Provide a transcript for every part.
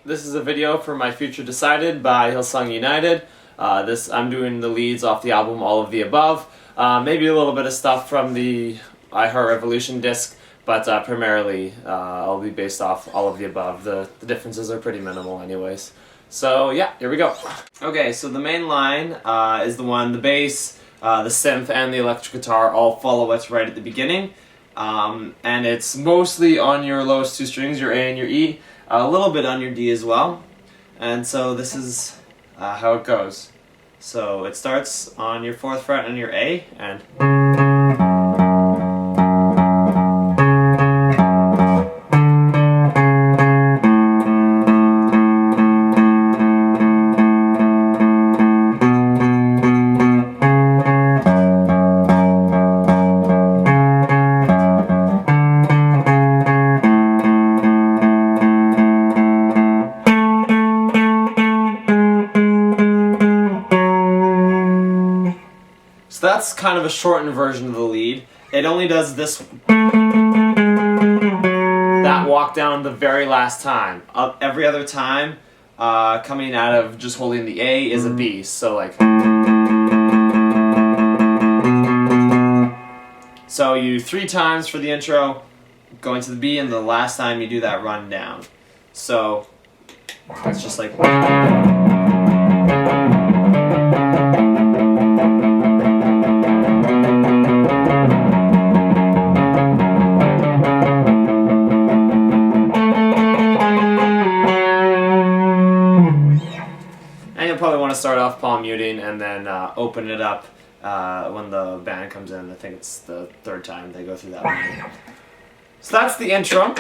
This is a video for My Future Decided by Hillsong United. I'm doing the leads off the album All of the Above. Maybe a little bit of stuff from the I Heart Revolution disc, but primarily I'll be based off All of the Above. The differences are pretty minimal anyways. So yeah, here we go. Okay, so the main line is the bass, the synth, and the electric guitar all follow it right at the beginning. And it's mostly on your lowest two strings, your A and your E, a little bit on your D as well. And so this is how it goes. So it starts on your 4th fret on your A, and so that's kind of a shortened version of the lead. It only does this, that walk down the very last time. Every other time, coming out of just holding the A is a B. So like, so you 3 times for the intro, going to the B, and the last time you do that run down. So it's just like. And you'll probably want to start off palm muting and then open it up when the band comes in. I think it's the 3rd time they go through that line. So that's the intro.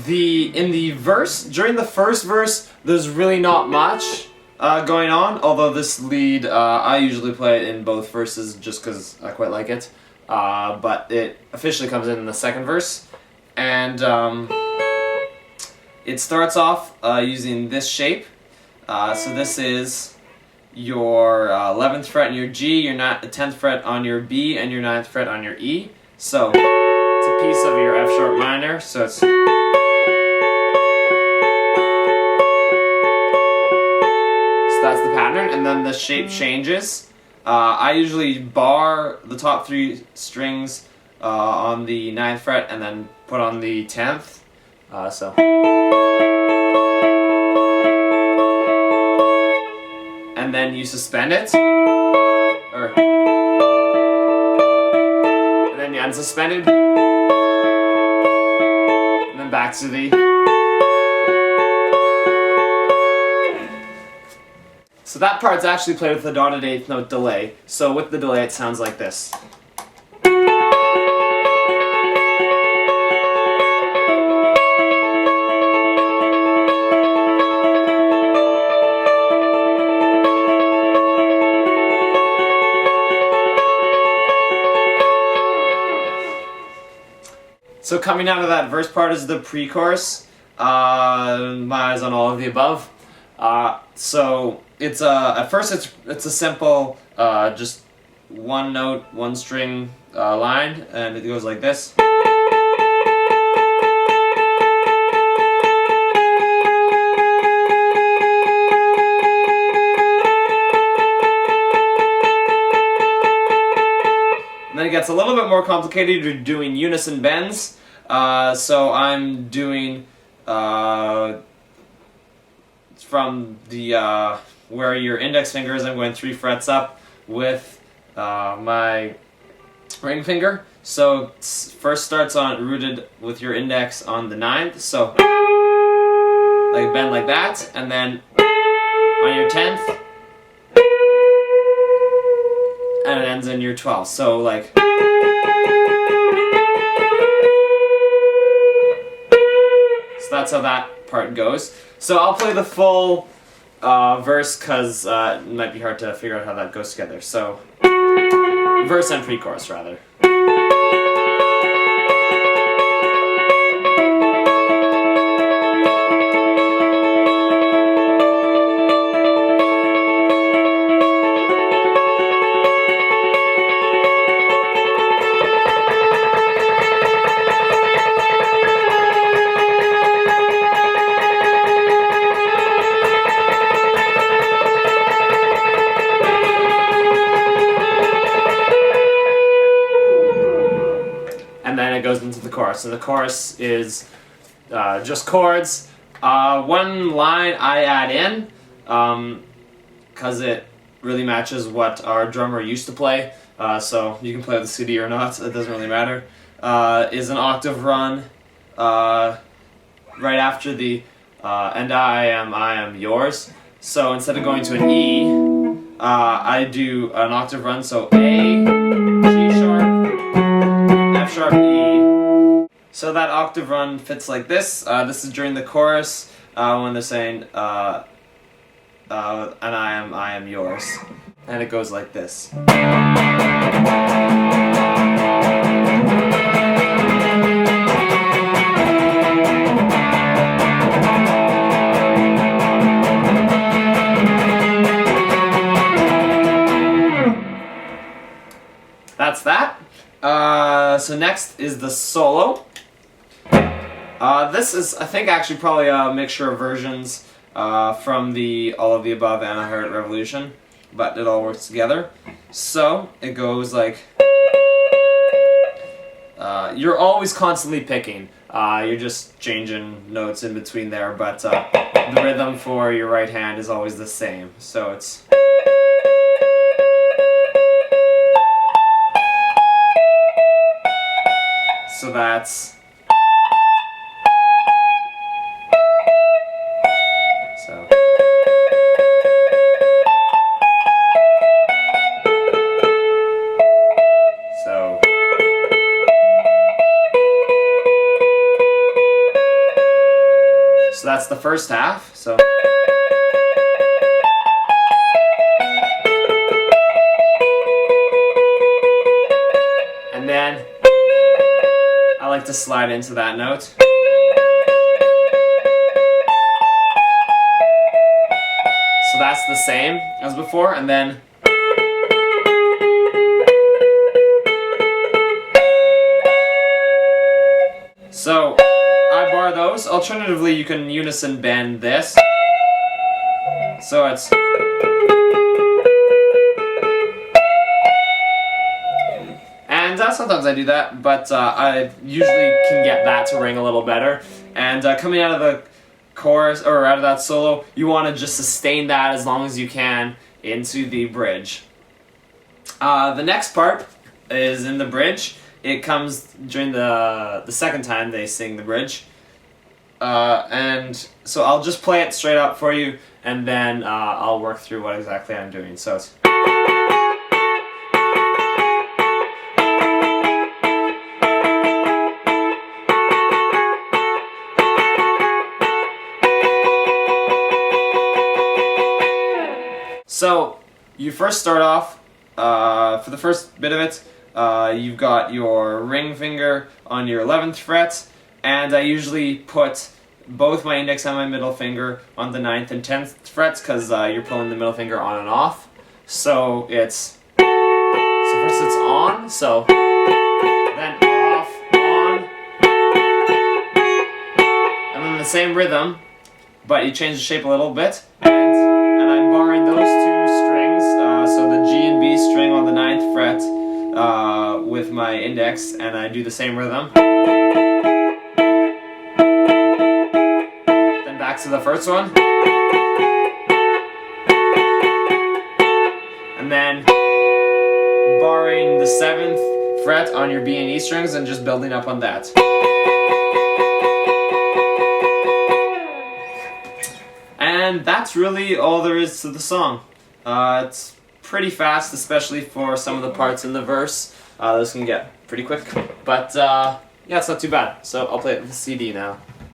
In the verse, during the first verse, there's really not much going on, although this lead, I usually play it in both verses just because I quite like it. But it officially comes in the 2nd verse. And it starts off using this shape. So this is your 11th fret on your G, your 10th fret on your B, and your 9th fret on your E. So it's a piece of your F sharp minor. So it's. That's the pattern, and then the shape changes. I usually bar the top 3 strings on the 9th fret and then put on the 10th. And then you suspend it, and then you unsuspend it, and then back to the. So that part's actually played with a dotted 8th note delay. So with the delay it sounds like this. So coming out of that verse part is the pre-chorus. My eyes on All of the Above. So it's at first it's a simple just 1 note, 1 string line, and it goes like this. And then it gets a little bit more complicated. You're doing unison bends. So I'm doing from the where your index finger is, I'm going 3 frets up with my ring finger. So first starts on rooted with your index on the 9th, so like bend like that, and then on your 10th, and it ends in your 12th. So like. So that's how that part goes. So I'll play the full verse because it might be hard to figure out how that goes together. So verse and pre-chorus rather. parts. So the chorus is just chords. One line I add in, because it really matches what our drummer used to play, so you can play with the CD or not, it doesn't really matter, is an octave run right after the and I am yours. So instead of going to an E, I do an octave run, so A, G sharp, F sharp, E. So that octave run fits like this. This is during the chorus when they're saying and I am yours. And it goes like this. That's that. So next is the solo. This is, I think, actually probably a mixture of versions from the All of the Above and I Heard Revolution, but it all works together. So it goes like, you're always constantly picking. You're just changing notes in between there, but the rhythm for your right hand is always the same. So it's... So that's... So... So... So that's the first half, so... And then... I like to slide into that note. So that's the same as before, and then so I bar those. Alternatively, you can unison bend this. So it's and sometimes I do that, but I usually can get that to ring a little better. And coming out of the chorus, or out of that solo, you want to just sustain that as long as you can into the bridge. The next part is in the bridge. It comes during the second time they sing the bridge. And so I'll just play it straight up for you, and then I'll work through what exactly I'm doing. So it's... So, you first start off, for the first bit of it, you've got your ring finger on your 11th fret, and I usually put both my index and my middle finger on the 9th and 10th frets, because you're pulling the middle finger on and off. So it's, so first it's on, so then off, on, and then the same rhythm, but you change the shape a little bit, and I'm barring those two strings, so the G and B string on the 9th fret with my index, and I do the same rhythm. Then back to the first one. And then barring the 7th fret on your B and E strings and just building up on that. And that's really all there is to the song. It's pretty fast, especially for some of the parts in the verse. This can get pretty quick, but yeah, it's not too bad. So I'll play it with the CD now.